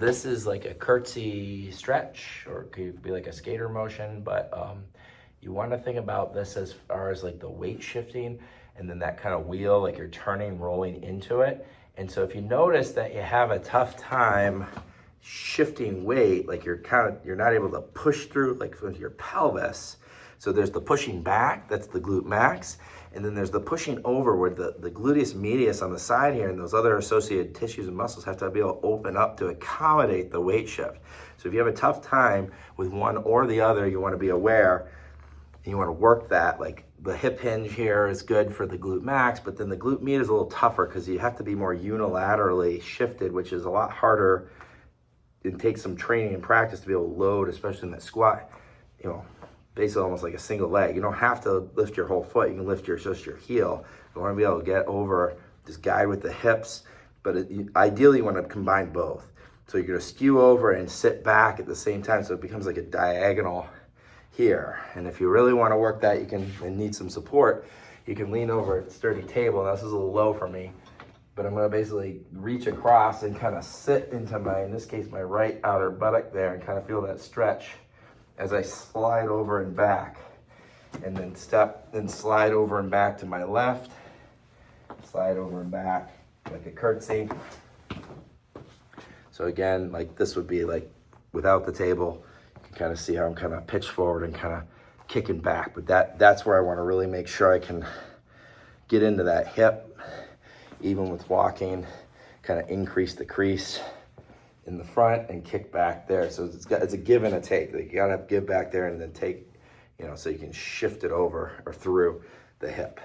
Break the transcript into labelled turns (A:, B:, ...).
A: This is like a curtsy stretch, or it could be like a skater motion, but you want to think about this as far as like the weight shifting, and then that kind of wheel, like you're turning, rolling into it. And so if you notice that you have a tough time shifting weight, like you're not able to push through like with your pelvis. So there's the pushing back, that's the glute max. And then there's the pushing over where the gluteus medius on the side here and those other associated tissues and muscles have to be able to open up to accommodate the weight shift. So if you have a tough time with one or the other, you want to be aware and you want to work that. Like the hip hinge here is good for the glute max, but then the glute med is a little tougher because you have to be more unilaterally shifted, which is a lot harder. It takes some training and practice to be able to load, especially in that squat, basically almost like a single leg. You don't have to lift your whole foot. You can lift just your heel. You want to be able to get over, just guide with the hips, but ideally you want to combine both. So you're going to skew over and sit back at the same time, so it becomes like a diagonal here. And if you really want to work that, and need some support, you can lean over a sturdy table. Now this is a little low for me, but I'm going to basically reach across and kind of sit into in this case, my right outer buttock there, and kind of feel that stretch as I slide over and back, and then slide over and back to my left, slide over and back like a curtsy. So again, like this would be like without the table. You can kind of see how I'm kind of pitched forward and kind of kicking back, but that's where I want to really make sure I can get into that hip, even with walking, kind of increase the crease in the front and kick back there. So it's a give and a take. Like you gotta give back there and then take, so you can shift it over or through the hip.